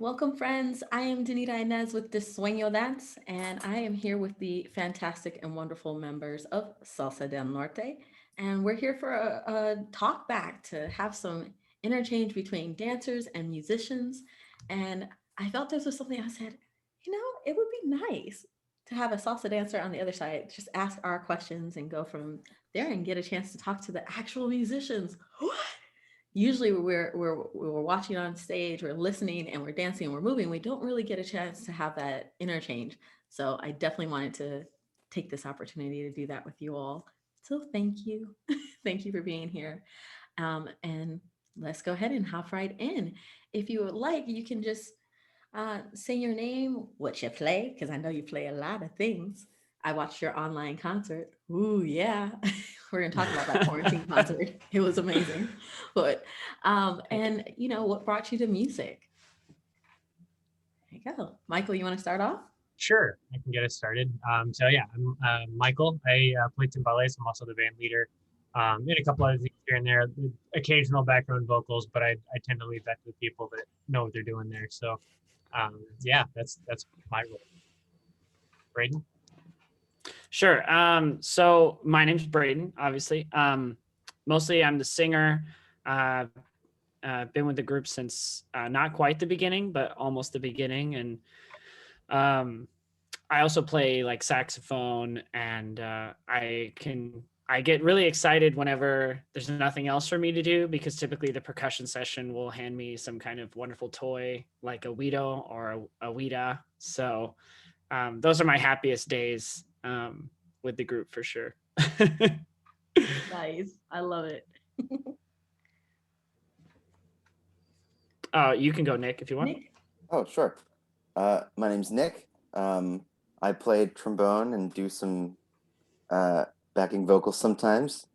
Welcome, friends. I am Danita Inez with Desueño Dance, and I am here with the fantastic and wonderful members of Salsa del Norte. And we're here for a talk back to have some interchange between dancers and musicians. And I felt this was something I said, it would be nice to have a salsa dancer on the other side, just ask our questions and go from there and get a chance to talk to the actual musicians. Usually we're watching on stage, we're listening and we're dancing and we're moving. We don't really get a chance to have that interchange. So I definitely wanted to take this opportunity to do that with you all. So thank you. Thank you for being here. And let's go ahead and hop right in. If you would like, you can just say your name, what you play, because I know you play a lot of things. I watched your online concert. Ooh, yeah. We're gonna talk about that quarantine concert. It was amazing. But and what brought you to music? There you go. Michael, you want to start off? Sure, I can get us started. So yeah, I'm Michael. I play timbales. I'm also the band leader. And a couple other things here and there, occasional background vocals, but I tend to leave that to the people that know what they're doing there. So yeah, that's my role. Braden? Sure. So my name's Braden, obviously. Mostly I'm the singer. Been with the group since not quite the beginning, but almost the beginning. And I also play like saxophone, and I get really excited whenever there's nothing else for me to do, because typically the percussion session will hand me some kind of wonderful toy like a Weedo or a Weeda. So those are my happiest days with the group for sure. Nice. I love it. You can go, Nick, if you want. Nick? Oh, sure. My name's Nick. I play trombone and do some backing vocals sometimes.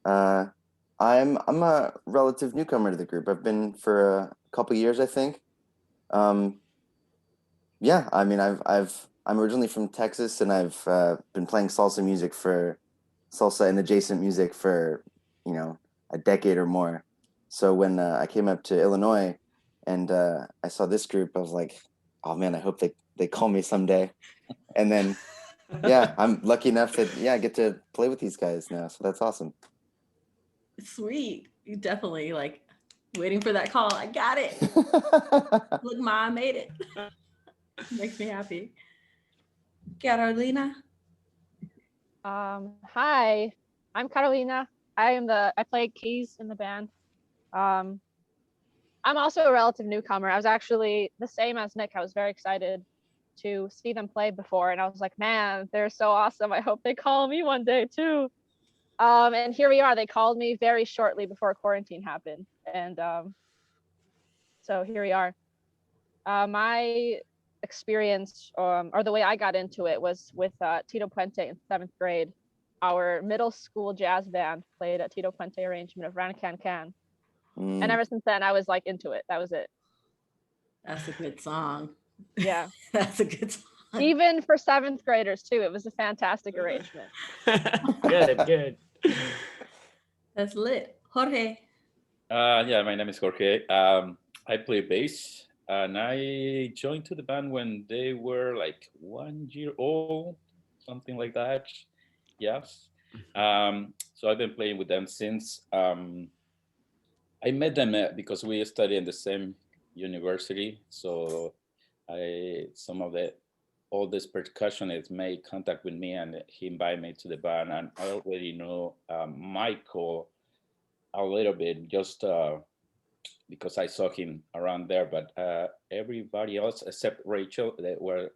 I'm a relative newcomer to the group. I've been for a couple years, I think. Yeah, I mean, I'm originally from Texas, and I've been playing salsa and adjacent music for a decade or more. So when I came up to Illinois and I saw this group, I was like, oh man, I hope they call me someday. And then yeah, I'm lucky enough that I get to play with these guys now. So that's awesome. Sweet. You definitely like waiting for that call. I got it. Look, Ma, I made it. Makes me happy. Carolina? Hi, I'm Carolina. I play keys in the band. I'm also a relative newcomer. I was actually the same as Nick. I was very excited to see them play before, and I was like, man, they're so awesome. I hope they call me one day too. And here we are. They called me very shortly before quarantine happened, and so here we are. My experience, or the way I got into it, was with Tito Puente in 7th grade. Our middle school jazz band played a Tito Puente arrangement of Ran Can Can. And ever since then, I was like into it. That was it. That's a good song. Yeah. That's a good song. Even for 7th graders too, it was a fantastic arrangement. Good. That's lit. Jorge? Yeah, my name is Jorge. I play bass, and I joined to the band when they were like 1 year old, something like that. Yes. So I've been playing with them since. I met them because we studied in the same university. So some of the oldest percussionists made contact with me, and he invited me to the band. And I already know Michael a little bit, just because I saw him around there. But everybody else except Rachel, they were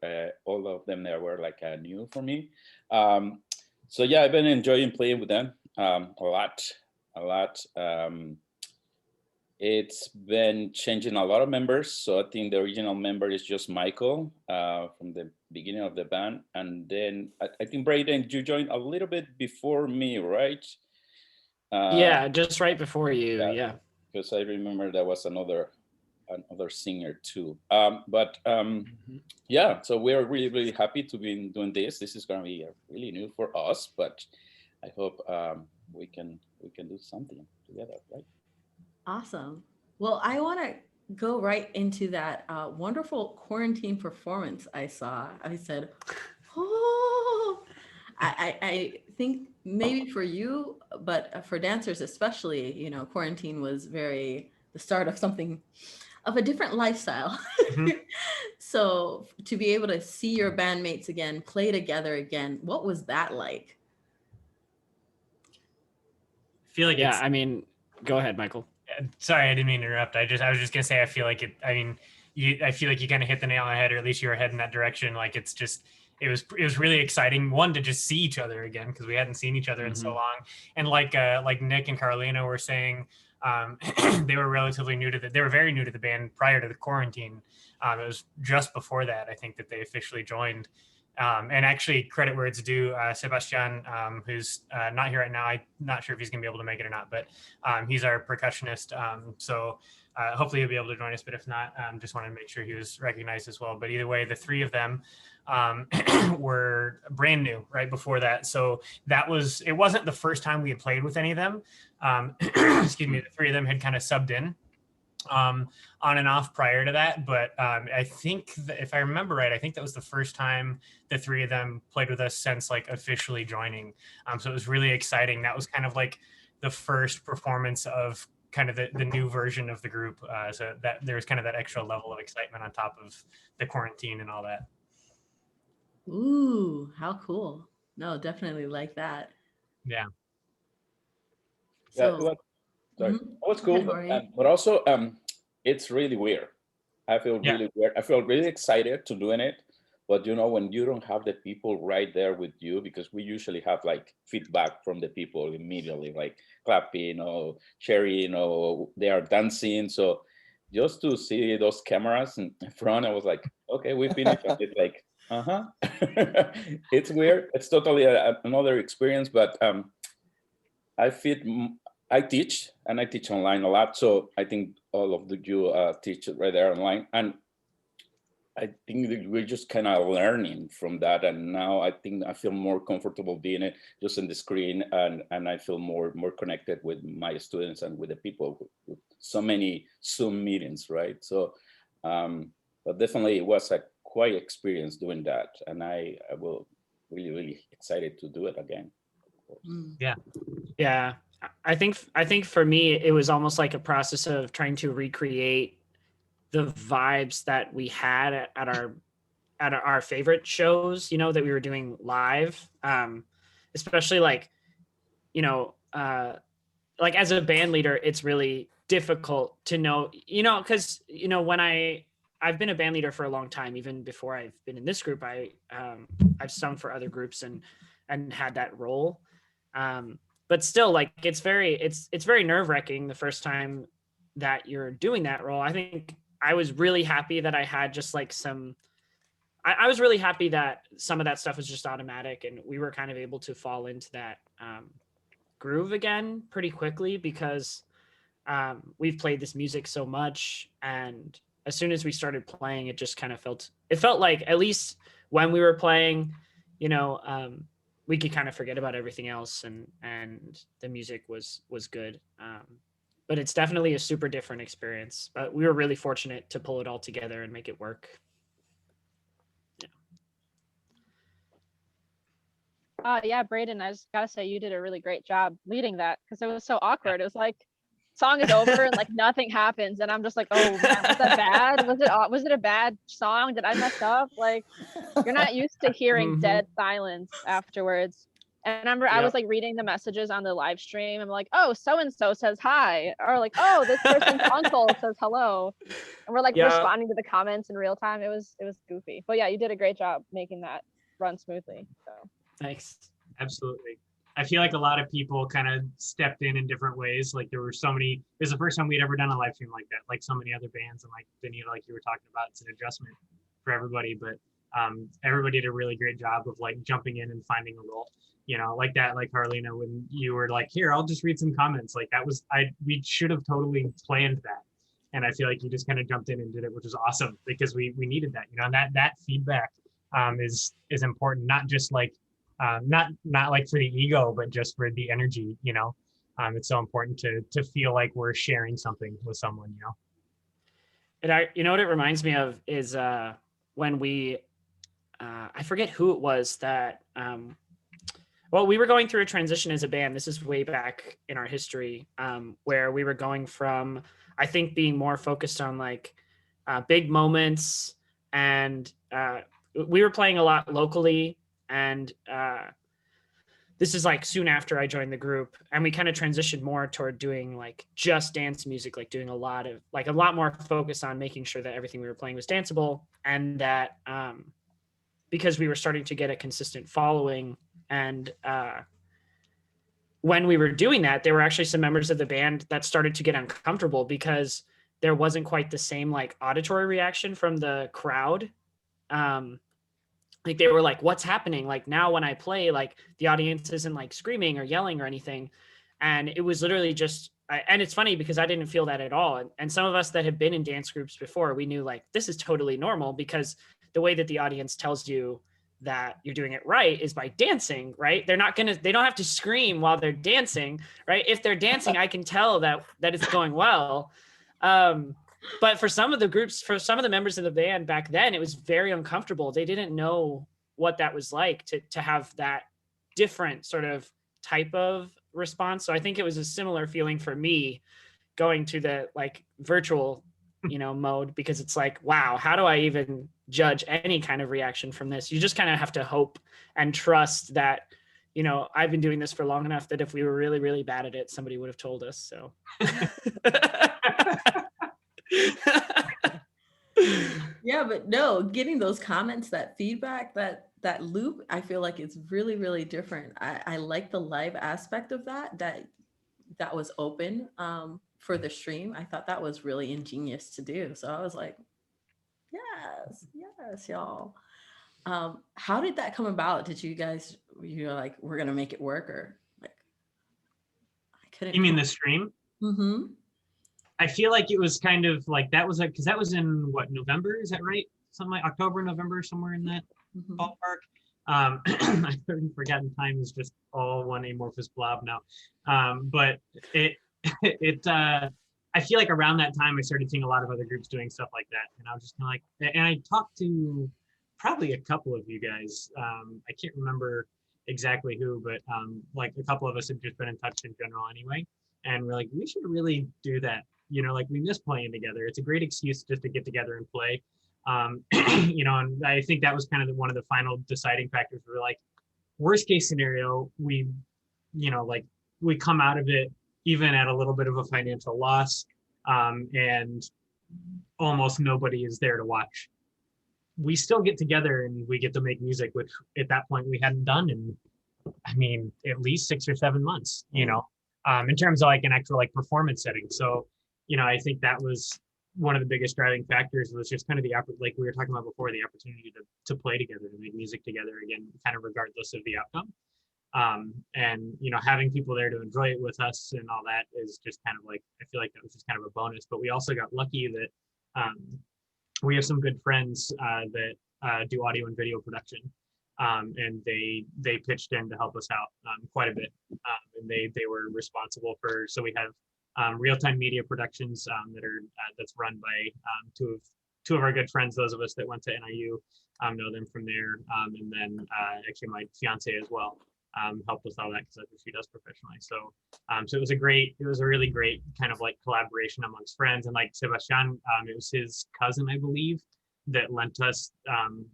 all of them there were like new for me. So yeah, I've been enjoying playing with them a lot. It's been changing a lot of members. So I think the original member is just Michael from the beginning of the band. And then I think Braden, you joined a little bit before me, right? Yeah, just right before you. Yeah. Because I remember there was another singer too. Yeah, so we're really, really happy to be doing this. This is going to be really new for us, but I hope we can do something together, right? Awesome. Well, I want to go right into that wonderful quarantine performance I saw. I said, oh, I think maybe for you, but for dancers especially, you know, quarantine was very the start of something of a different lifestyle. Mhm. So to be able to see your bandmates again, play together again, what was that like? I feel like Yeah, it's I mean, go ahead, Michael. sorry, I didn't mean to interrupt. I was just gonna say I feel like it. I mean, I feel like you kind of hit the nail on the head, or at least you were heading that direction. Like it's just it was really exciting. One, to just see each other again because we hadn't seen each other in so Mhm. long, and like Nick and Carolina were saying, they were relatively new to they were very new to the band prior to the quarantine. It was just before that I think that they officially joined. And actually, credit where it's due, Sebastian, who's not here right now. I'm not sure if he's going to be able to make it or not, but he's our percussionist. So hopefully he'll be able to join us. But if not, just wanted to make sure he was recognized as well. But either way, the three of them were brand new right before that. So it wasn't the first time we had played with any of them. Excuse me, the three of them had kind of subbed in on and off prior to that. But I think if I remember right, I think that was the first time the three of them played with us since like officially joining. So it was really exciting. That was kind of like the first performance of kind of the new version of the group. So that there was kind of that extra level of excitement on top of the quarantine and all that. Ooh, how cool. No, definitely like that. Yeah. Yeah, So, sorry. mhm. It was Go ahead, cool, Jorge. but also it's really weird. I feel Yeah. really weird. I feel really excited to doing it, but you know when you don't have the people right there with you, because we usually have like feedback from the people immediately, like clapping or cheering or they are dancing. So just to see those cameras in front, I was like, okay, we finished. And it's like, it's weird. It's totally another experience, but I fit. I teach and I teach online a lot, so I think all of you teach right there online, and I think that we're just kind of learning from that. And now I think I feel more comfortable being it just on the screen, and I feel more connected with my students and with the people with so many Zoom meetings, right? So, but definitely it was a quite experience doing that, and I will really excited to do it again. Of course. Mm. Yeah. Yeah, I think for me it was almost like a process of trying to recreate the vibes that we had at our favorite shows, you know, that we were doing live. Especially like, you know, like as a band leader, it's really difficult to know, you know, because you know when I've been a band leader for a long time, even before I've been in this group. I've sung for other groups and had that role. But still, like it's very nerve-wracking the first time that you're doing that role. I think I was really happy that I had just like I was really happy that some of that stuff was just automatic and we were kind of able to fall into that groove again pretty quickly because we've played this music so much, and as soon as we started playing, it just kind of felt like, at least when we were playing, you know, we could kind of forget about everything else, and the music was good. But it's definitely a super different experience. But we were really fortunate to pull it all together and make it work. Yeah, Braden, I just gotta say you did a really great job leading that because it was so awkward. It was like song is over and like nothing happens, and I'm just like, oh man, was that bad? Was it a bad song? Did I mess up? Like, you're not used to hearing dead silence afterwards. And I remember I was like reading the messages on the live stream. I'm like, oh, so and so says hi, or like, oh, this person's uncle says hello, and we're like responding to the comments in real time. It was goofy, but yeah, you did a great job making that run smoothly. So Thanks. Absolutely. I feel like a lot of people kind of stepped in different ways. Like there were so many, it was the first time we'd ever done a live stream like that, like so many other bands. And like Danita, like you were talking about, it's an adjustment for everybody, but everybody did a really great job of like jumping in and finding a role, you know, like that, like Carlina, when you were like, here, I'll just read some comments. Like that was, we should have totally planned that. And I feel like you just kind of jumped in and did it, which was awesome because we needed that, you know, and that feedback is important, not just like, not like for the ego, but just for the energy, you know. It's so important to feel like we're sharing something with someone, you know. You know what it reminds me of is when we, I forget who it was that, well, we were going through a transition as a band. This is way back in our history, where we were going from, I think, being more focused on like big moments, and we were playing a lot locally, and this is like soon after I joined the group, and we kind of transitioned more toward doing like just dance music, like doing a lot more focus on making sure that everything we were playing was danceable, and that because we were starting to get a consistent following, and when we were doing that, there were actually some members of the band that started to get uncomfortable because there wasn't quite the same like auditory reaction from the crowd. Like they were like, what's happening? Like now when I play, like the audience isn't like screaming or yelling or anything. And it was literally just, and it's funny because I didn't feel that at all. And some of us that had been in dance groups before, we knew like, this is totally normal, because the way that the audience tells you that you're doing it right is by dancing, right? They don't have to scream while they're dancing, right? If they're dancing, I can tell that it's going well. But for some of the members of the band back then, it was very uncomfortable. They didn't know what that was like to have that different sort of type of response. So I think it was a similar feeling for me going to the like virtual, mode, because it's like, wow, how do I even judge any kind of reaction from this? You just kind of have to hope and trust that, I've been doing this for long enough that if we were really, really bad at it, somebody would have told us. So. Yeah, but no, getting those comments, that feedback, that loop, I feel like it's really, really different. I like the live aspect of that was open for the stream. I thought that was really ingenious to do. So I was like, yes, y'all. How did that come about? Did you guys, you're like, we're gonna make it work, or like, I couldn't. You mean the stream? Mm-hmm. I feel like it was kind of like that was because that was in what, November? Is that right? Something like October, November, somewhere in that ballpark. I've already forgotten. Time is just all one amorphous blob now. But I feel like around that time I started seeing a lot of other groups doing stuff like that, and I was just kind of like, and I talked to probably a couple of you guys. I can't remember exactly who, but like a couple of us had just been in touch in general anyway, and we're like, we should really do that. Like we miss playing together. It's a great excuse just to get together and play. And I think that was kind of one of the final deciding factors. We're like, worst case scenario, we come out of it even at a little bit of a financial loss, and almost nobody is there to watch. We still get together and we get to make music, which at that point we hadn't done in, I mean, at least 6 or 7 months, in terms of like an actual like performance setting. So, I think that was one of the biggest driving factors, was just kind of like we were talking about before, the opportunity to play together, to make music together again, kind of regardless of the outcome. And having people there to enjoy it with us and all that is just kind of like, I feel like that was just kind of a bonus. But we also got lucky that we have some good friends that do audio and video production, and they pitched in to help us out quite a bit, and they were responsible for, so we have real-time media productions that's run by two of our good friends. Those of us that went to NIU know them from there, and then actually my fiance as well helped with all that, because that's what she does professionally. So so it was a really great kind of like collaboration amongst friends. And like Sebastian, it was his cousin, I believe, that lent us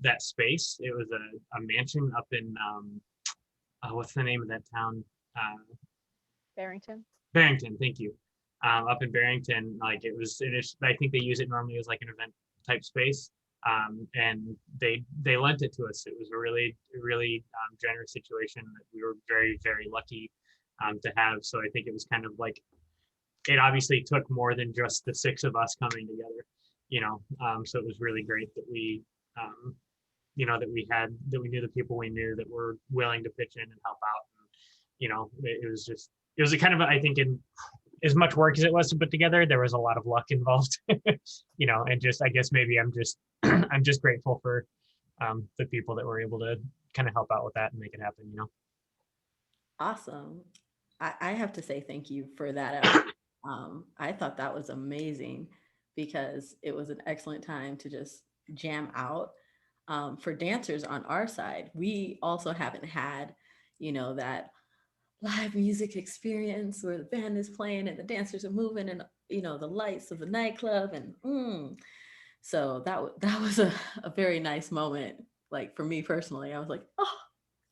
that space. It was a mansion up in what's the name of that town? Barrington. Barrington, thank you. Up in Barrington, like I think they use it normally as like an event type space, and they lent it to us. It was a really, really generous situation that we were very, very lucky to have. So I think it was kind of like, it obviously took more than just the 6 of us coming together, so it was really great that we that we knew the people we knew that were willing to pitch in and help out. And, it was a kind of, I think, in as much work as it was to put together, there was a lot of luck involved, and just, I guess maybe I'm just grateful for the people that were able to kind of help out with that and make it happen, Awesome. I have to say thank you for that effort. I thought that was amazing. because it was an excellent time to just jam out. For dancers on our side, we also haven't had, that live music experience where the band is playing and the dancers are moving and, the lights of the nightclub. And so that was a very nice moment. Like for me personally, I was like, oh,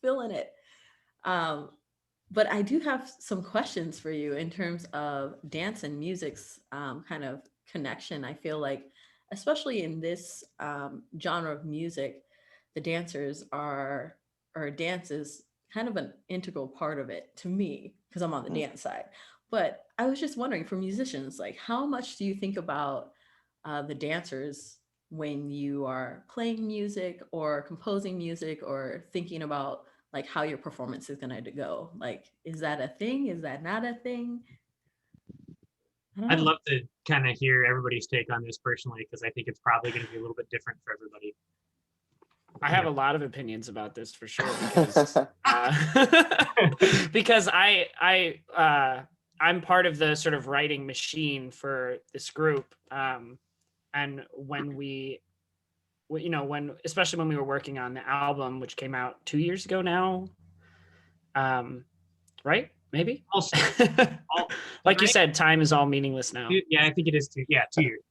feeling it. Um, but I do have some questions for you in terms of dance and music's kind of connection. I feel like, especially in this genre of music, the dancers are, or dance is kind of an integral part of it to me because I'm on the dance side. But I was just wondering, for musicians, like how much do you think about the dancers when you are playing music or composing music or thinking about like how your performance is going to go? Like, is that a thing? Is that not a thing? I'd love to kind of hear everybody's take on this personally, because I think it's probably going to be a little bit different for everybody. I have a lot of opinions about this for sure, because because I'm part of the sort of writing machine for this group, and especially when we were working on the album, which came out 2 years ago now, right? Maybe. Also, like you said, time is all meaningless now. Yeah, I think it is 2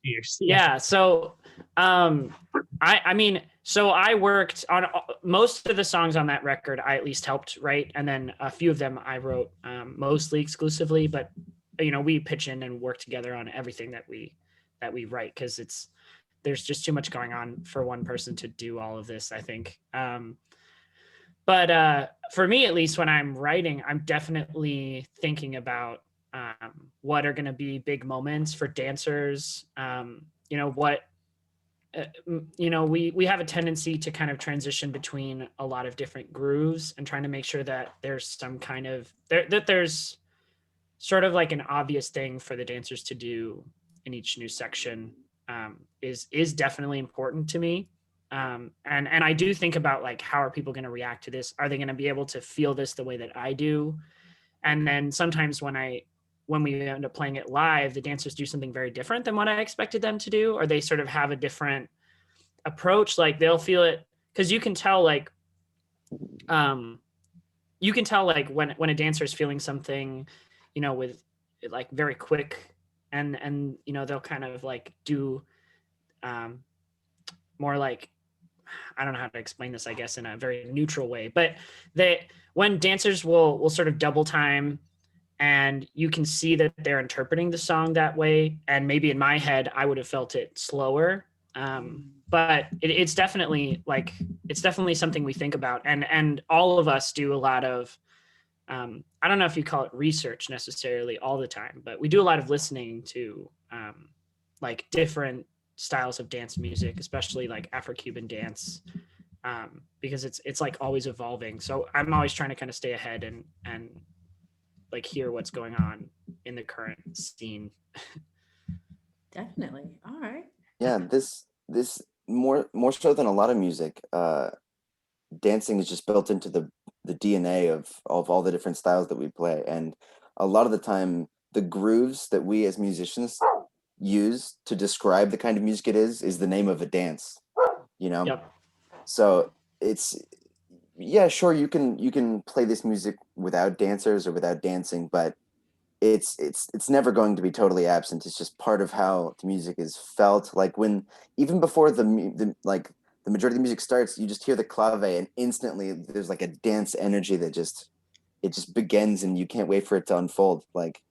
years. Yeah. So, I mean, so I worked on most of the songs on that record. I at least helped write, and then a few of them I wrote mostly exclusively. But we pitch in and work together on everything that we write, because there's just too much going on for one person to do all of this, I think. But for me, at least, when I'm writing, I'm definitely thinking about what are going to be big moments for dancers. We have a tendency to kind of transition between a lot of different grooves, and trying to make sure that there's some kind of that there's sort of like an obvious thing for the dancers to do in each new section is definitely important to me. And I do think about like, how are people going to react to this? Are they going to be able to feel this the way that I do? And then sometimes when we end up playing it live, the dancers do something very different than what I expected them to do, or they sort of have a different approach. Like they'll feel it, because you can tell like when a dancer is feeling something, with like very quick, and they'll kind of like do more like, I don't know how to explain this, I guess, in a very neutral way, but when dancers will sort of double time, and you can see that they're interpreting the song that way. And maybe in my head, I would have felt it slower. But it's definitely something we think about. And all of us do a lot of, I don't know if you call it research necessarily all the time, but we do a lot of listening to like different styles of dance music, especially like Afro-Cuban dance, because it's like always evolving. So I'm always trying to kind of stay ahead and like hear what's going on in the current scene. Definitely. All right. Yeah, this more so than a lot of music, dancing is just built into the DNA of all the different styles that we play. And a lot of the time, the grooves that we as musicians use to describe the kind of music it is the name of a dance, Yep. So yeah, sure, you can play this music without dancers or without dancing, but it's never going to be totally absent. It's just part of how the music is felt. Like even before the majority of the music starts, you just hear the clave, and instantly there's like a dance energy that it just begins, and you can't wait for it to unfold. Like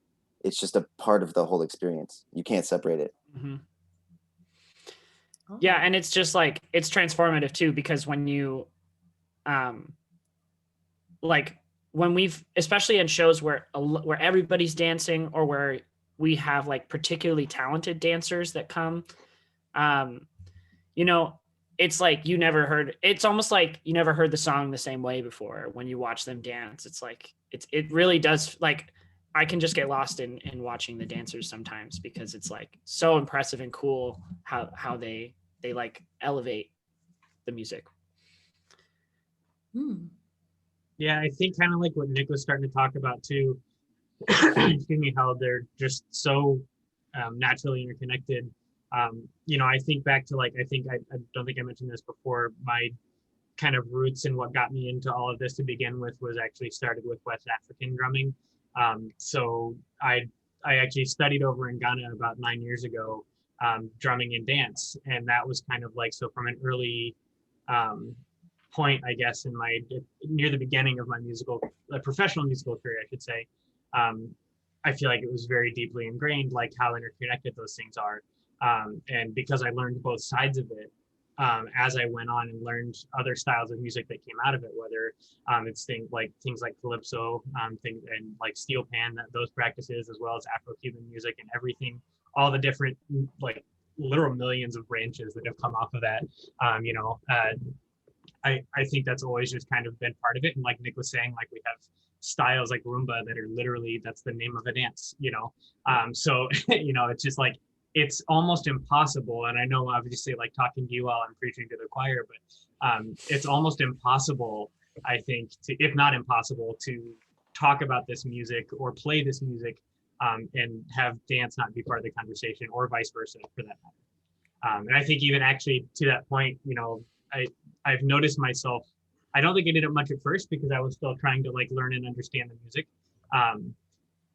it's just a part of the whole experience. You can't separate it. Mm-hmm. Yeah, and it's just like, it's transformative too, because when you like when we've, especially in shows where everybody's dancing, or where we have like particularly talented dancers that come, it's like it's almost like you never heard the song the same way before when you watch them dance. It's like it really does, like I can just get lost in watching the dancers sometimes, because it's like so impressive and cool how they like elevate the music. Yeah, I think kind of like what Nick was starting to talk about too. Excuse me, how they're just so naturally interconnected. I think back to I don't think I mentioned this before. My kind of roots and what got me into all of this to begin with was actually started with West African drumming. So I actually studied over in Ghana about 9 years ago, drumming and dance, and that was kind of so from an early point, I guess, in my near the beginning of my professional musical career, I should say. I feel like it was very deeply ingrained, how interconnected those things are. And because I learned both sides of it, as I went on and learned other styles of music that came out of it, whether it's things like calypso, things and steel pan, those practices, as well as Afro-Cuban music and everything, all the different literal millions of branches that have come off of that. I think that's always just kind of been part of it. And like Nick was saying, we have styles like rumba that are literally, that's the name of a dance, so it's just it's almost impossible. And I know obviously talking to you while I'm preaching to the choir, but it's almost impossible, I think, if not impossible, to talk about this music or play this music and have dance not be part of the conversation, or vice versa for that matter. And I think even actually to that point, I've noticed myself, I don't think I did it much at first because I was still trying to learn and understand the music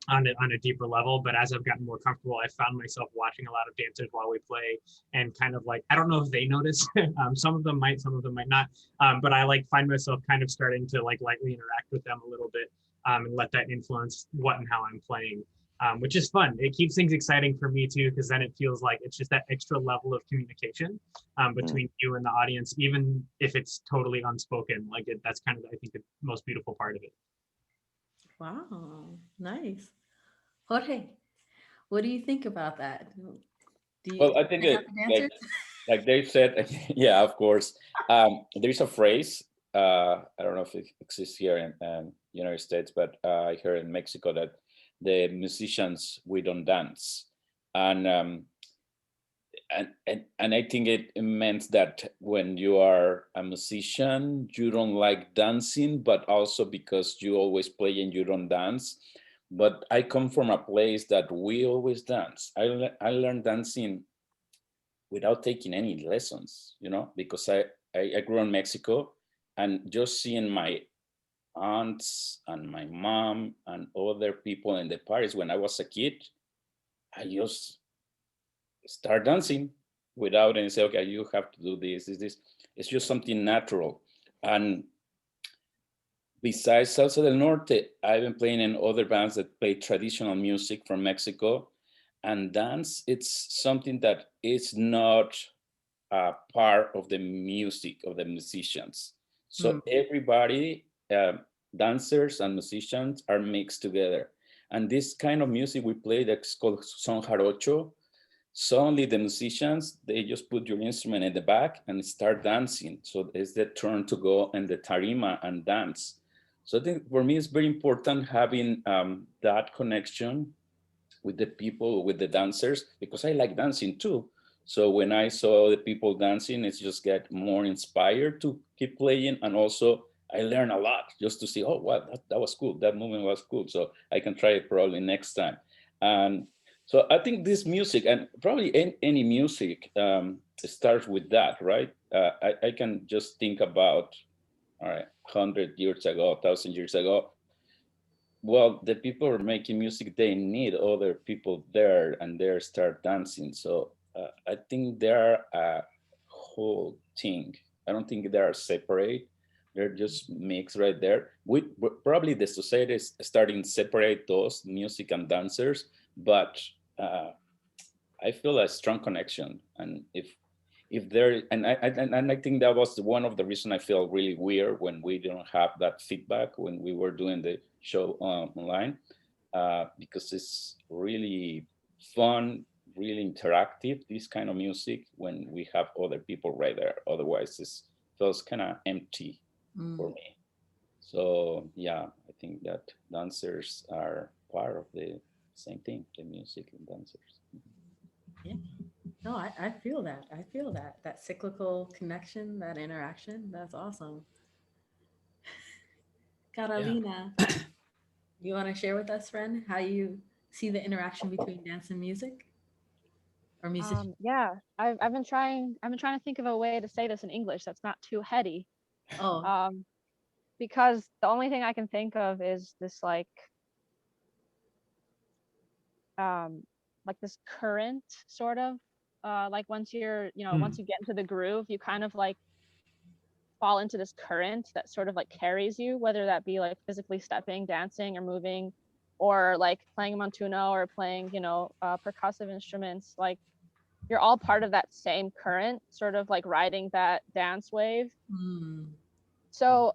on a deeper level. But as I've gotten more comfortable, I found myself watching a lot of dancers while we play, and kind of I don't know if they notice, some of them might, some of them might not, but I find myself kind of starting to lightly interact with them a little bit, and let that influence what and how I'm playing. Which is fun. It keeps things exciting for me too, because then it feels like it's just that extra level of communication between you and the audience, even if it's totally unspoken. That's kind of, I think, the most beautiful part of it. Wow, nice. Jorge, what do you think about that? Do you Well, I think check that, out the dancers? like Dave said, yeah, of course. There's a phrase, I don't know if it exists here in United States, but I heard in Mexico that the musicians, we don't dance. And I think it meant that when you are a musician, you don't like dancing, but also because you always play and you don't dance. But I come from a place that we always dance. I learned dancing without taking any lessons, because I grew in Mexico, and just seeing my aunts and my mom and other people in the parties when I was a kid, I just start dancing without any say, okay, you have to do this. It's just something natural. And besides Salsa del Norte, I've been playing in other bands that play traditional music from Mexico. And dance, it's something that is not a part of the music of the musicians. So everybody, dancers and musicians, are mixed together. And this kind of music we play that's called Sonja ocho. Suddenly the musicians, they just put your instrument in the back and start dancing. So it's their turn to go in the tarima and dance. So I think for me, it's very important having that connection with the people, with the dancers, because I like dancing too. So when I saw the people dancing, it's just get more inspired to keep playing. And also I learn a lot just to see, oh, wow, that was cool. That movement was cool. So I can try it probably next time. And so I think this music, and probably any music, starts with that, right? I can just think about, all right, 100 years ago, 1,000 years ago, well, the people are making music, they need other people there, and they start dancing. So I think they're a whole thing. I don't think they are separate. They're just mixed right there. Probably the society is starting to separate those music and dancers, but I feel a strong connection. And if there, and I think that was one of the reasons I feel really weird when we didn't have that feedback when we were doing the show online, because it's really fun, really interactive, this kind of music, when we have other people right there. Otherwise it feels kind of empty for me. So yeah, I think that dancers are part of the same thing, the music and dancers. Yeah. No, I feel that. I feel that. That cyclical connection, that interaction. That's awesome. Carolina, you want to share with us, friend, how you see the interaction between dance and music? or musician? Yeah, I've been trying to think of a way to say this in English that's not too heady. Oh, Um, because the only thing I can think of is this um like this current sort of like once you're, once you get into the groove, you kind of like fall into this current that sort of like carries you, whether that be like physically stepping, dancing, or moving, or like playing montuno or playing, percussive instruments. Like you're all part of that same current, sort of like riding that dance wave. mm, So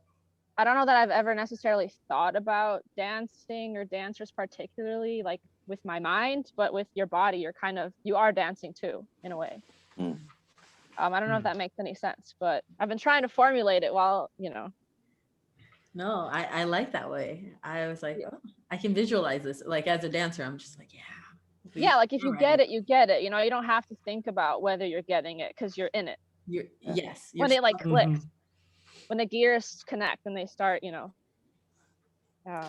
I don't know that I've ever necessarily thought about dancing or dancers particularly like with my mind, but with your body, you are dancing too, in a way. Mm. I don't know if that makes any sense, but I've been trying to formulate it while, no, I like that way. I was like, Yeah. oh, I can visualize this. Like as a dancer, I'm just like, yeah. Yeah, like if you Alright. get it, you get it. You don't have to think about whether you're getting it because you're in it. Yes. When it like stuck. clicks, when the gears connect and they start, Yeah.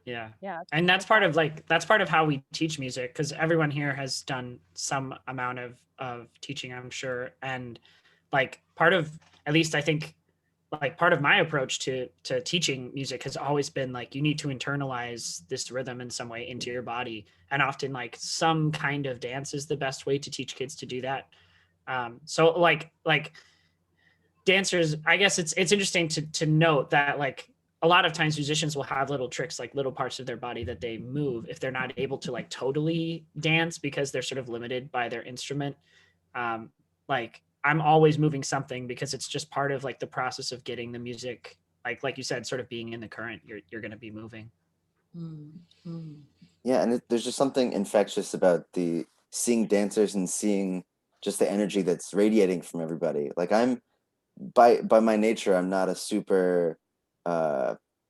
yeah. And that's part of how we teach music, because everyone here has done some amount of teaching, I'm sure. And like part of, at least I think, like part of my approach to teaching music has always been like, you need to internalize this rhythm in some way into your body. And often like some kind of dance is the best way to teach kids to do that. So like dancers, I guess it's interesting to note that like a lot of times musicians will have little tricks, like little parts of their body that they move if they're not able to like totally dance because they're sort of limited by their instrument. Like I'm always moving something because it's just part of like the process of getting the music, like you said, sort of being in the current, you're going to be moving. Yeah, and there's just something infectious about the seeing dancers and seeing just the energy that's radiating from everybody. Like I'm by my nature, I'm not a super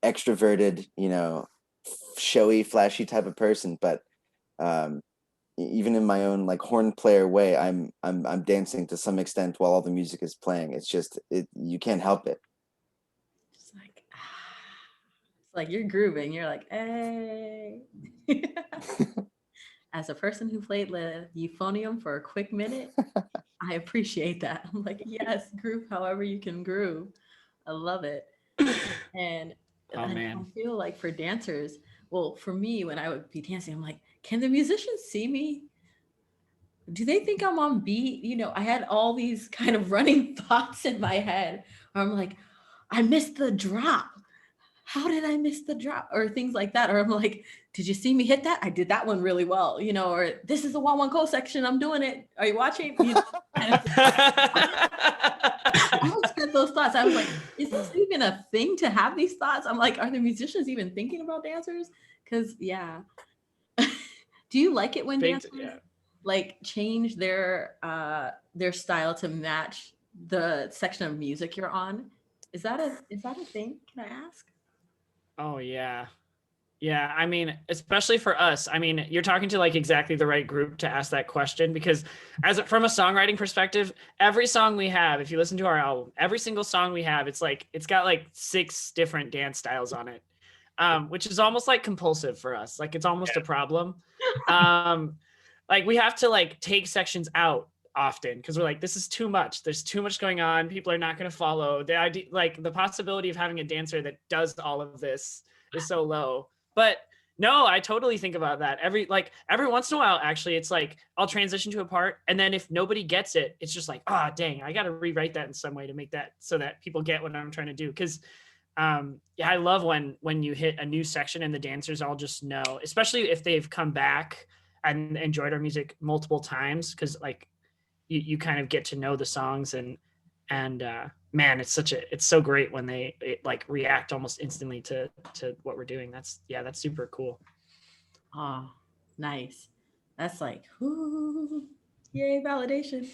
extroverted, showy, flashy type of person, but even in my own like horn player way, I'm dancing to some extent while all the music is playing. It's just you can't help it. It's like, it's like you're grooving. You're like, hey. As a person who played the euphonium for a quick minute, I appreciate that. I'm like, yes, groove however you can groove. I love it. And Oh, I man. feel like for dancers, well, for me, when I would be dancing, I'm like, can the musicians see me? Do they think I'm on beat? I had all these kind of running thoughts in my head where I'm like, I missed the drop. How did I miss the drop? Or things like that. Or I'm like, did you see me hit that? I did that one really well, or this is the 1-1 co section. I'm doing it. Are you watching? I always had those thoughts. I was like, is this even a thing to have these thoughts? I'm like, are the musicians even thinking about dancers? Because yeah. Do you like it when dancers like change their style to match the section of music you're on? Is that a thing? Can I ask? Oh yeah. Yeah, I mean, especially for us, I mean, you're talking to like exactly the right group to ask that question, because from a songwriting perspective, every song we have, if you listen to our album, every single song we have, it's got like 6 different dance styles on it, which is almost like compulsive for us. Like it's almost a problem. Like we have to like take sections out often because we're like, this is too much. There's too much going on. People are not going to follow. The idea, like the possibility of having a dancer that does all of this is so low. But no, I totally think about that. Every once in a while, actually, it's like I'll transition to a part, and then if nobody gets it, it's just like, dang, I got to rewrite that in some way to make that so that people get what I'm trying to do. Because I love when you hit a new section and the dancers all just know, especially if they've come back and enjoyed our music multiple times, because like you kind of get to know the songs and man, it's so great when they like react almost instantly to what we're doing. That's super cool. Oh, nice. That's like, ooh, yay, validation.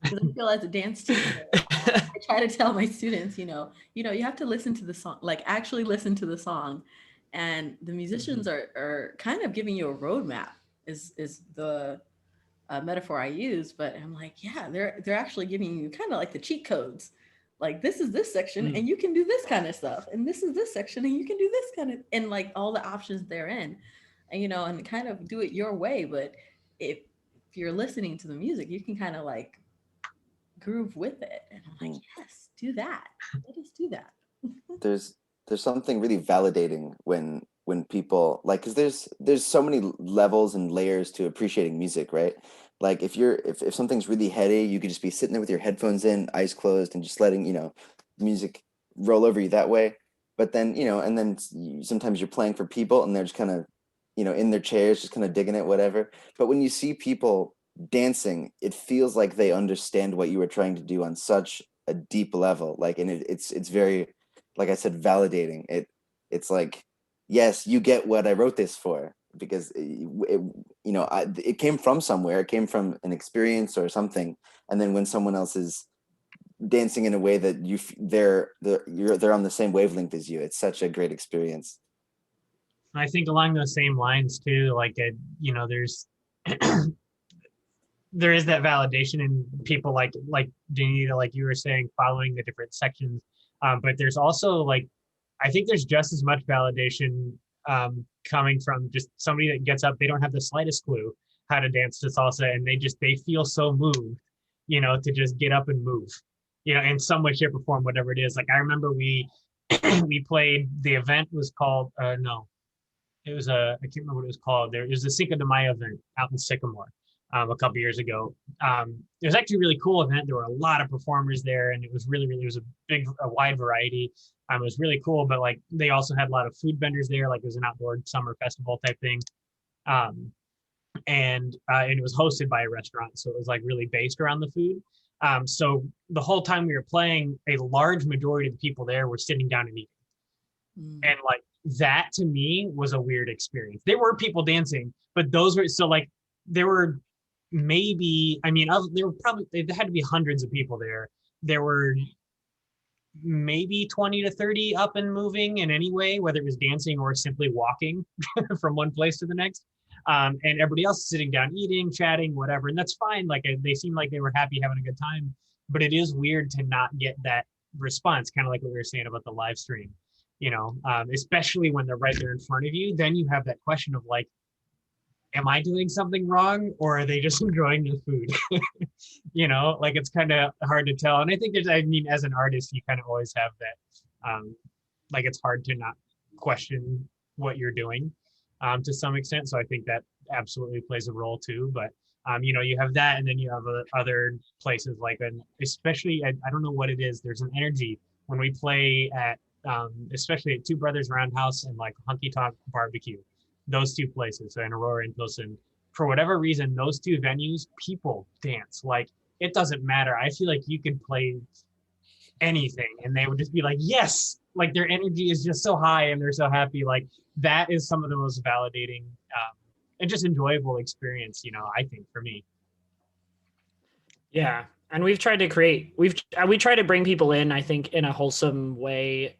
Because I feel as a dance teacher, I try to tell my students, you have to listen to the song, like actually listen to the song. And the musicians are kind of giving you a roadmap is the metaphor I use, but I'm like, yeah, they're actually giving you kind of like the cheat codes. Like this is this section and you can do this kind of stuff, and this is this section and you can do this kind of, and like all the options therein, and and kind of do it your way. But if if you're listening to the music, you can kind of like groove with it. And I'm like, yes, do that. Let us do that. There's something really validating when people like, because there's so many levels and layers to appreciating music, right? Like if something's really heady, you could just be sitting there with your headphones in, eyes closed, and just letting music roll over you that way. But then and then sometimes you're playing for people and they're just kind of in their chairs, just kind of digging it, whatever. But when you see people dancing, it feels like they understand what you were trying to do on such a deep level. Like, and it's very, like I said, validating. It's like, yes, you get what I wrote this for, because it came from somewhere. It came from an experience or something. And then when someone else is dancing in a way that they're on the same wavelength as you, it's such a great experience. I think along those same lines too, like there's there is that validation in people like Janita, like you were saying, following the different sections. But there's also like, I think there's just as much validation coming from just somebody that gets up, they don't have the slightest clue how to dance to salsa, and they feel so moved, to just get up and move, in some way, shape, or form, whatever it is. Like I remember we we played, the event was called no, it was I can't remember what it was called. It was the Cinco de Mayo event out in Sycamore a couple years ago. It was actually a really cool event. There were a lot of performers there, and it was really, it was a wide variety. It was really cool, but like they also had a lot of food vendors there. Like it was an outdoor summer festival type thing. And it was hosted by a restaurant. So it was like really based around the food. So the whole time we were playing, a large majority of the people there were sitting down and eating. And like that to me was a weird experience. There were people dancing, but those were, so like there were maybe, there had to be hundreds of people there. There were maybe 20 to 30 up and moving in any way, whether it was dancing or simply walking from one place to the next. And everybody else sitting down, eating, chatting, whatever. And that's fine. Like they seemed like they were happy, having a good time, but it is weird to not get that response. Kind of like what we were saying about the live stream, especially when they're right there in front of you. Then you have that question of like, am I doing something wrong, or are they just enjoying the food? Like it's kind of hard to tell. And I think as an artist, you kind of always have that, like it's hard to not question what you're doing to some extent. So I think that absolutely plays a role too. But, you have that, and then you have other places like, especially, I don't know what it is. There's an energy when we play at, especially at Two Brothers Roundhouse and like Hunky Tonk Barbecue. Those two places, so in Aurora and Pilsen, for whatever reason, those two venues, people dance. Like it doesn't matter. I feel like you could play anything and they would just be like, yes, like their energy is just so high and they're so happy. Like that is some of the most validating and just enjoyable experience, I think, for me. Yeah. And we've tried to we try to bring people in, I think, in a wholesome way.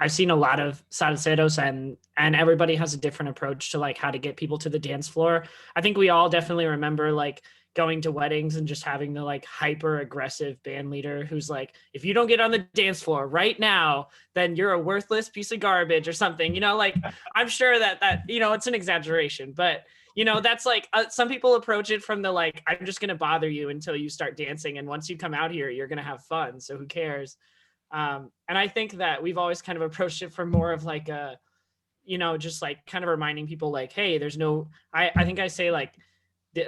I've seen a lot of salseros, and everybody has a different approach to like how to get people to the dance floor. I think we all definitely remember like going to weddings and just having the like hyper aggressive band leader who's like, if you don't get on the dance floor right now, then you're a worthless piece of garbage or something, like I'm sure that it's an exaggeration, but that's like some people approach it from the like, I'm just going to bother you until you start dancing. And once you come out here, you're going to have fun. So who cares? And I think that we've always kind of approached it from more of like a, just like kind of reminding people like, hey, there's no, I think I say like,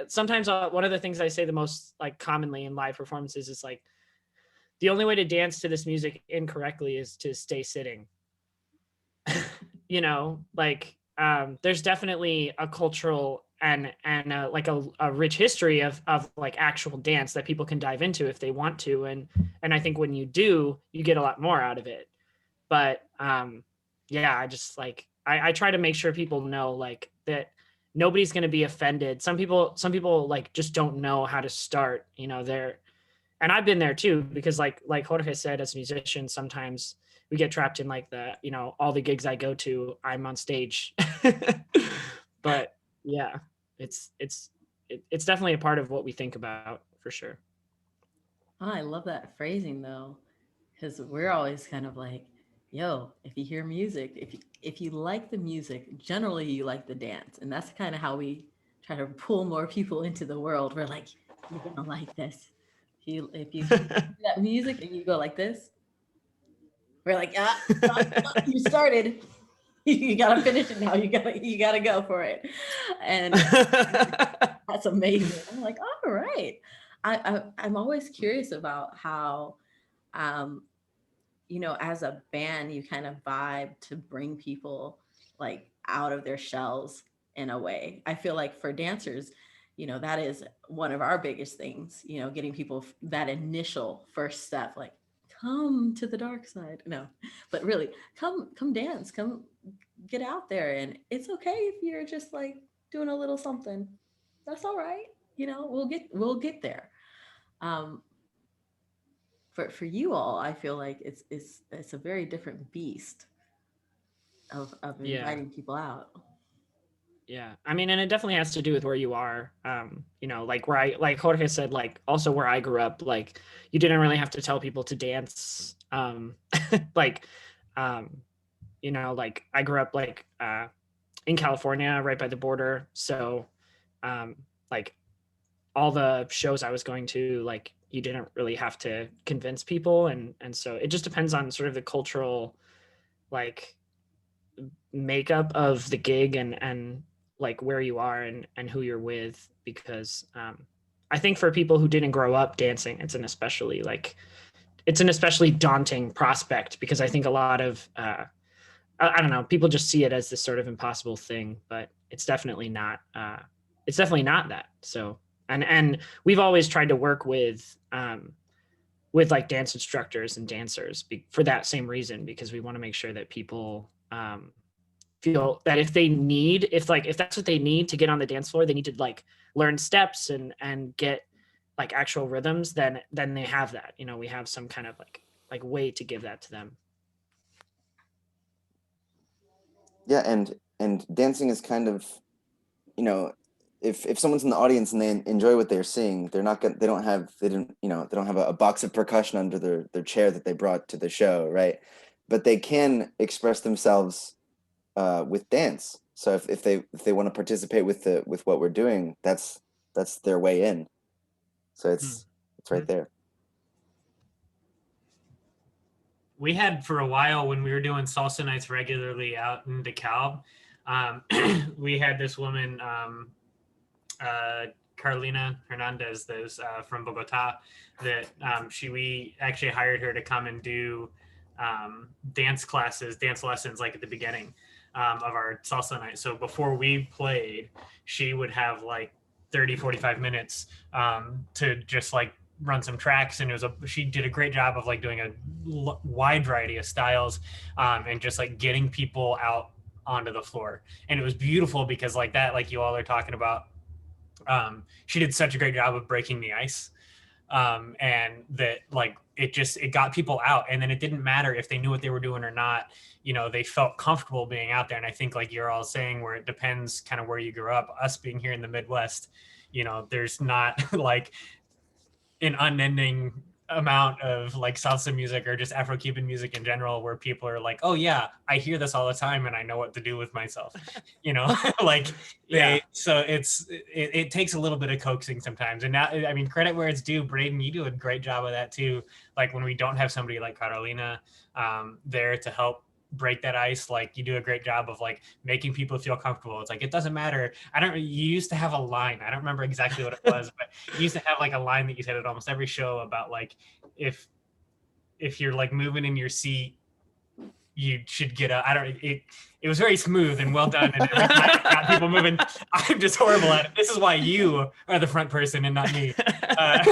sometimes one of the things I say the most like commonly in live performances is like, the only way to dance to this music incorrectly is to stay sitting. Like there's definitely a cultural and like a rich history of like actual dance that people can dive into if they want to. And I think when you do, you get a lot more out of it. But yeah, I just like, I try to make sure people know like that nobody's going to be offended. Some people like just don't know how to start, and I've been there too, because like Jorge said, as musicians, sometimes we get trapped in like the, all the gigs I go to, I'm on stage. But yeah, it's definitely a part of what we think about for sure. Oh, I love that phrasing though, because we're always kind of like, yo, if you hear music, if you like the music, generally you like the dance, and that's kind of how we try to pull more people into the world. We're like, you're gonna like this. If you hear that music and you go like this, we're like, you started. You gotta finish it now. You gotta go for it. And that's amazing. I'm like, all right. I'm always curious about how, as a band, you kind of vibe to bring people like out of their shells in a way. I feel like for dancers, that is one of our biggest things, getting people that initial first step, like come to the dark side. No, but really come dance, come get out there. And it's okay if you're just like doing a little something. That's all right. We'll get there. For you all, I feel like it's a very different beast of Yeah. inviting people out. Yeah, I mean, and it definitely has to do with where you are. Like like Jorge said, like also where I grew up, like you didn't really have to tell people to dance. Like, like I grew up like in California, right by the border. So, like all the shows I was going to, like you didn't really have to convince people, and so it just depends on sort of the cultural, like makeup of the gig and like where you are and who you're with, because I think for people who didn't grow up dancing, it's an especially daunting prospect, because I think a lot of I don't know, people just see it as this sort of impossible thing, but it's definitely not that. So and we've always tried to work with like dance instructors and dancers for that same reason, because we want to make sure that people feel that if that's what they need to get on the dance floor, they need to like learn steps and get like actual rhythms, then they have that, we have some kind of like way to give that to them. Yeah, and dancing is kind of, if someone's in the audience and they enjoy what they're seeing, they don't have a box of percussion under their chair that they brought to the show, right? But they can express themselves with dance. So if they want to participate with what we're doing, that's their way in. So it's right there. We had for a while, when we were doing salsa nights regularly out in DeKalb, we had this woman, Carolina Hernandez, that's from Bogota, that we actually hired her to come and do dance lessons like at the beginning of our salsa night. So before we played, she would have like 30-45 minutes to just like run some tracks, and she did a great job of like doing a wide variety of styles and just like getting people out onto the floor. And it was beautiful because like that, like you all are talking about, she did such a great job of breaking the ice, and that like it got people out, and then it didn't matter if they knew what they were doing or not, they felt comfortable being out there. And I think like you're all saying, where it depends kind of where you grew up, us being here in the Midwest, there's not like an unending amount of like salsa music or just Afro-Cuban music in general where people are like, oh yeah, I hear this all the time and I know what to do with myself, like so it takes a little bit of coaxing sometimes. And now, I mean, credit where it's due, Braden, you do a great job of that too. Like when we don't have somebody like Carolina there to help break that ice, like you do a great job of like making people feel comfortable. It's like, it doesn't matter. You used to have a line, I don't remember exactly what it was, but you used to have like a line that you said at almost every show about like, if you're like moving in your seat, you should get up. It was very smooth and well done, and every time it got people moving. I'm just horrible at it. This is why you are the front person and not me. But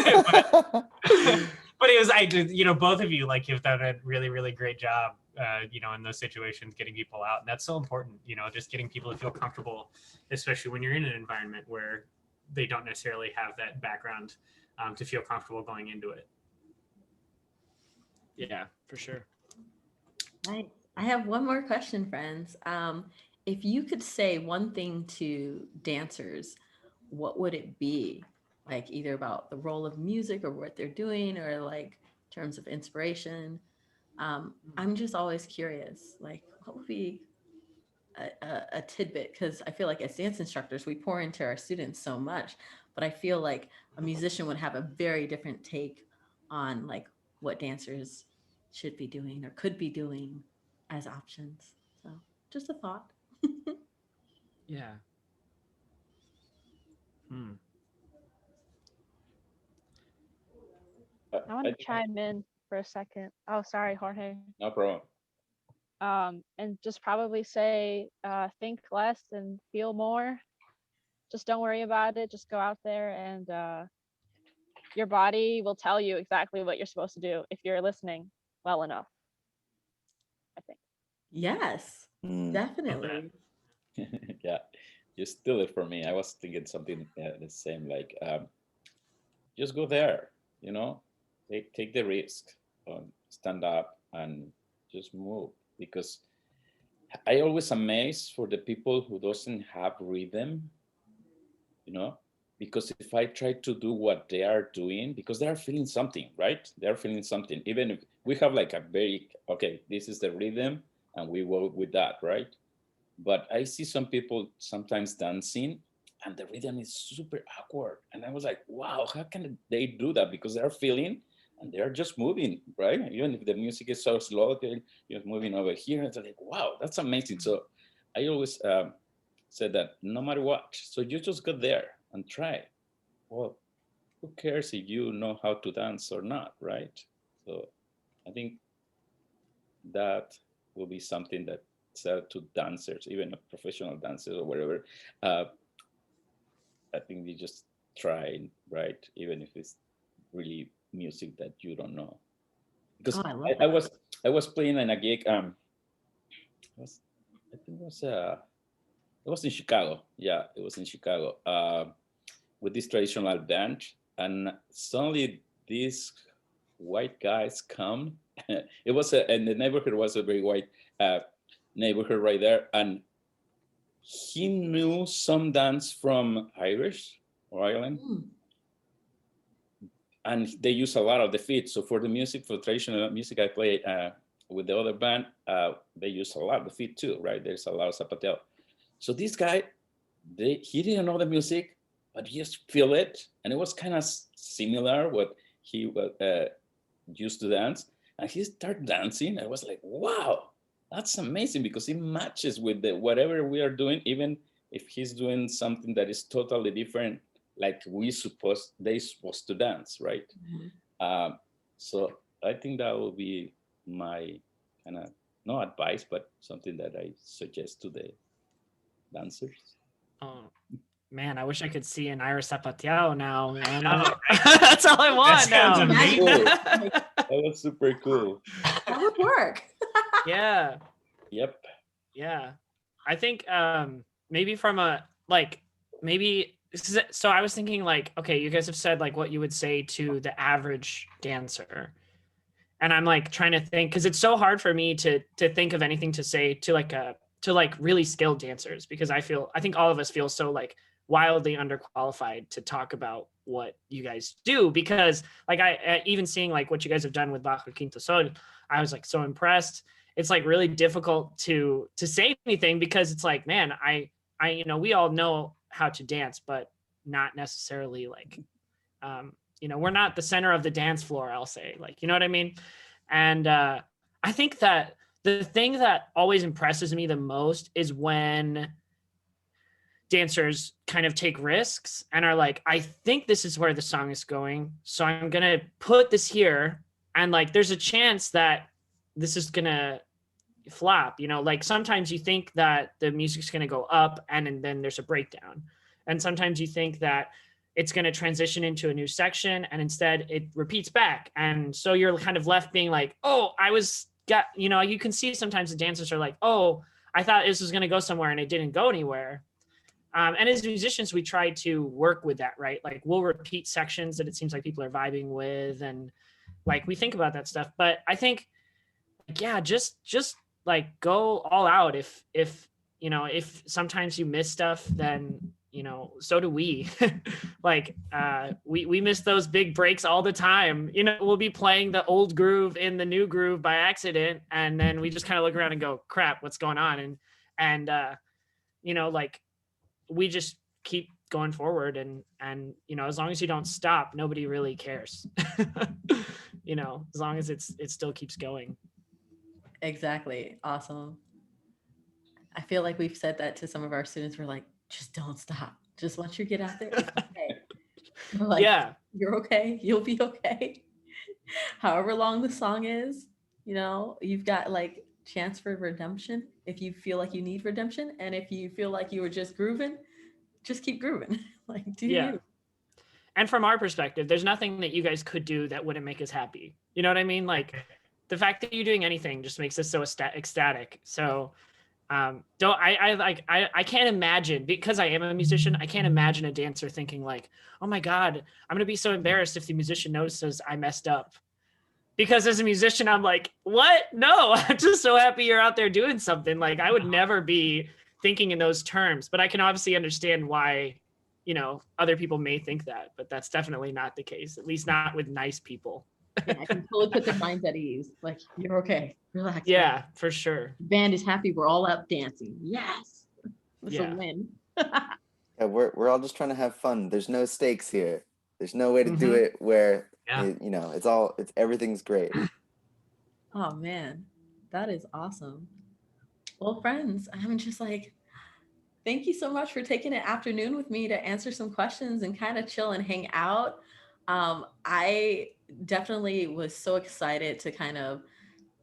it was, both of you, like, you've done a really, really great job, in those situations, getting people out. And that's so important, just getting people to feel comfortable, especially when you're in an environment where they don't necessarily have that background to feel comfortable going into it. Yeah, for sure. Right. I have one more question, friends. If you could say one thing to dancers, what would it be? Like either about the role of music or what they're doing, or like in terms of inspiration. I'm just always curious, like what would be a tidbit, because I feel like as dance instructors, we pour into our students so much, but I feel like a musician would have a very different take on like what dancers should be doing or could be doing as options. So just a thought. Yeah. Hmm. I want to chime in for a second. Oh, sorry, Jorge. No problem. And just probably say, think less and feel more. Just don't worry about it. Just go out there, and your body will tell you exactly what you're supposed to do if you're listening well enough, I think. Yes, Mm. definitely. Yeah, you steal it from me. I was thinking something the same, like just go there, you know, take the risk, stand up and just move. Because I always amazed for the people who doesn't have rhythm, you know, because if I try to do what they are doing, because they are feeling something, right? They are feeling something. Even if we have like a very, okay, this is the rhythm and we work with that, right? But I see some people sometimes dancing and the rhythm is super awkward. And I was like, wow, how can they do that? Because they're feeling and they're just moving, right? Even if the music is so slow, they're just moving over here. It's like, wow, that's amazing. So I always said that no matter what, so you just go there and try. Well, who cares if you know how to dance or not, right? So I think that will be something that to dancers, even professional dancers or whatever. I think you just try, right? Even if it's really music that you don't know. Because Oh, I love I that. was playing in a gig. I think it was in Chicago. Yeah, it was in Chicago with this traditional band, and suddenly these white guys come. It was and the neighborhood was a very white neighborhood right there, and he knew some dance from Irish or Ireland, Mm. and they use a lot of the feet. So for the music, for traditional music, I play with the other band. They use a lot of the feet too, right? There's a lot of zapateo. So this guy, he didn't know the music, but he just feel it, and it was kind of similar what he used to dance, and he started dancing. I was like, wow, that's amazing, because it matches with the whatever we are doing, even if he's doing something that is totally different, like they supposed to dance, right? Mhm. So I think that will be my kind of no advice, but something that I suggest to the dancers. Oh man, I wish I could see an Iris Zapateo now, man. Oh, That's all I want sounds now. amazing. That was super cool. That would work. Yeah. Yep. Yeah. I think maybe from a like maybe so I was thinking like, okay, you guys have said like what you would say to the average dancer. And I'm like trying to think, because it's so hard for me to think of anything to say to like really skilled dancers, because I think all of us feel so like wildly underqualified to talk about what you guys do, because like I even seeing like what you guys have done with Bajo Quinto Sol, I was like so impressed. It's like really difficult to say anything, because it's like, man, I we all know how to dance, but not necessarily like we're not the center of the dance floor, I'll say, like, you know what I mean? And I think that the thing that always impresses me the most is when dancers kind of take risks and are like, I think this is where the song is going, so I'm going to put this here. And like, there's a chance that this is going to flop, like sometimes you think that the music's going to go up and then there's a breakdown. And sometimes you think that it's going to transition into a new section and instead it repeats back. And so you're kind of left being like, oh, you can see sometimes the dancers are like, oh, I thought this was going to go somewhere and it didn't go anywhere. And as musicians, we try to work with that, right? Like we'll repeat sections that it seems like people are vibing with. And like, we think about that stuff, but I think, yeah, just like go all out. If sometimes you miss stuff, then so do we. Like we miss those big breaks all the time. We'll be playing the old groove in the new groove by accident, and then we just kind of look around and go, crap, what's going on? And you know, like we just keep going forward, and you know, as long as you don't stop, nobody really cares. You know, as long as it still keeps going. Exactly. Awesome. I feel like we've said that to some of our students. We're like, just don't stop. Just once you get out there, it's okay. We're like, Yeah. you're okay. You'll be okay. However long the song is, you know, you've got like chance for redemption if you feel like you need redemption. And if you feel like you were just grooving, just keep grooving. Like, do Yeah. you? And from our perspective, there's nothing that you guys could do that wouldn't make us happy. You know what I mean? Like the fact that you're doing anything just makes us so ecstatic. So I can't imagine, because I am a musician, I can't imagine a dancer thinking like, oh my God, I'm gonna be so embarrassed if the musician notices I messed up. Because as a musician, I'm like, what? No, I'm just so happy you're out there doing something. Like I would never be thinking in those terms, but I can obviously understand why, you know, other people may think that, but that's definitely not the case, at least not with nice people. Yeah, I can totally put their minds at ease. Like, you're okay. Relax. Yeah, for sure. Band is happy. We're all up dancing. Yes. It's a Yeah. win. Yeah, we're all just trying to have fun. There's no stakes here. There's no way to do Mhm. it where Yeah. you know, it's everything's great. Oh man, that is awesome. Well, friends, I'm just like, thank you so much for taking an afternoon with me to answer some questions and kind of chill and hang out. I definitely was so excited to kind of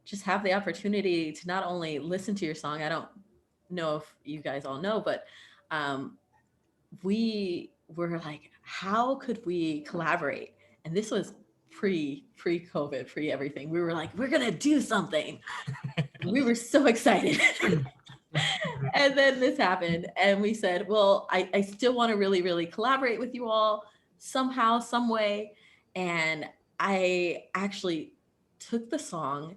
just have the opportunity to not only listen to your song. I don't know if you guys all know, but we were like, how could we collaborate? And this was pre-COVID, pre everything. We were like, we're gonna do something. We were so excited. And then this happened, and we said, well, I still want to really, really collaborate with you all somehow, some way. And I actually took the song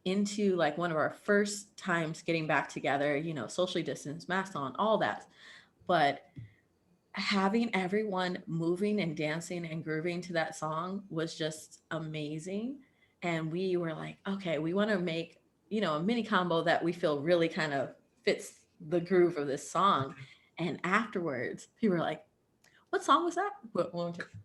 into like one of our first times getting back together, you know, socially distanced, masks on, all that. But having everyone moving and dancing and grooving to that song was just amazing. And we were like, okay, we want to make, you know, a mini combo that we feel really kind of fits the groove of this song. And afterwards, people were like, what song was that?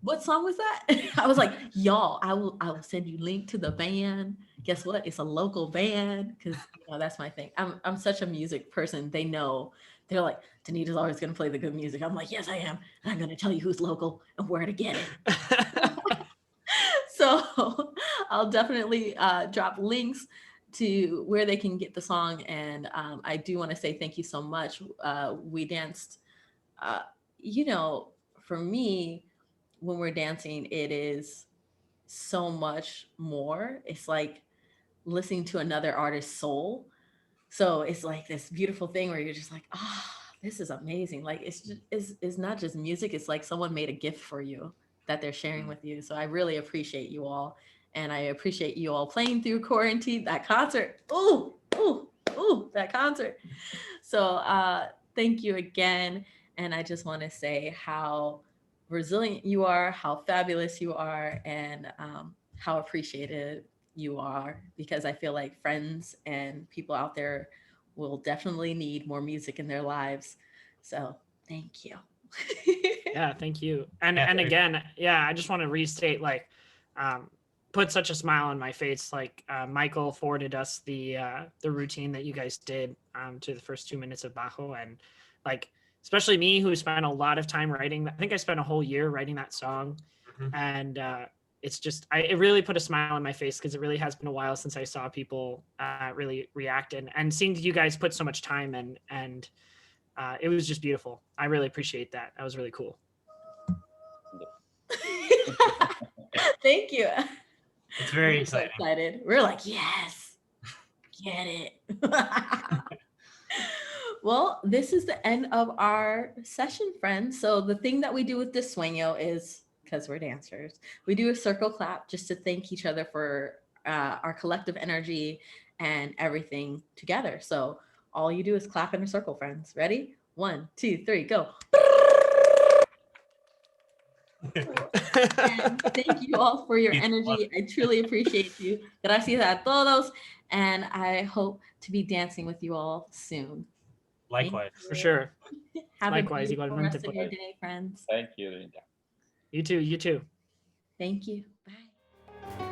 What song was that? I was like, y'all, I will send you link to the band. Guess what? It's a local band, because you know that's my thing. I'm such a music person. They know. They're like, Danita's always gonna play the good music. I'm like, yes, I am. And I'm gonna tell you who's local and where to get it. So I'll definitely drop links to where they can get the song. And I do want to say thank you so much. We danced, you know, for me, when we're dancing, it is so much more. It's like listening to another artist's soul. So it's like this beautiful thing where you're just like, oh, this is amazing. Like it's not just music. It's like someone made a gift for you that they're sharing with you. So I really appreciate you all. And I appreciate you all playing through quarantine, that concert. Ooh, that concert. So thank you again. And I just want to say how resilient you are, how fabulous you are, and how appreciated you are, because I feel like friends and people out there will definitely need more music in their lives. So thank you. Yeah, thank you. And Yeah, and thank- again, yeah, I just want to restate, like, put such a smile on my face. Like Michael forwarded us the routine that you guys did to the first 2 minutes of Bajo, and like especially me, who spent a lot of time writing. I think I spent a whole year writing that song, and it's just it really put a smile on my face, because it really has been a while since I saw people really react, and seeing you guys put so much time in, and it was just beautiful. I really appreciate that. That was really cool. Thank you. It's very We're so exciting. excited. We're like, yes, get it. Well, this is the end of our session, friends. So the thing that we do with Desueño is, because we're dancers, we do a circle clap just to thank each other for our collective energy and everything together. So all you do is clap in a circle, friends. Ready? 1, 2, 3, go. And thank you all for your energy. I truly appreciate you. Gracias a todos. And I hope to be dancing with you all soon. Likewise. For sure. Have Likewise, a beautiful rest of igualmente. your day, friends. Thank you, Linda. You too. You too. Thank you. Bye.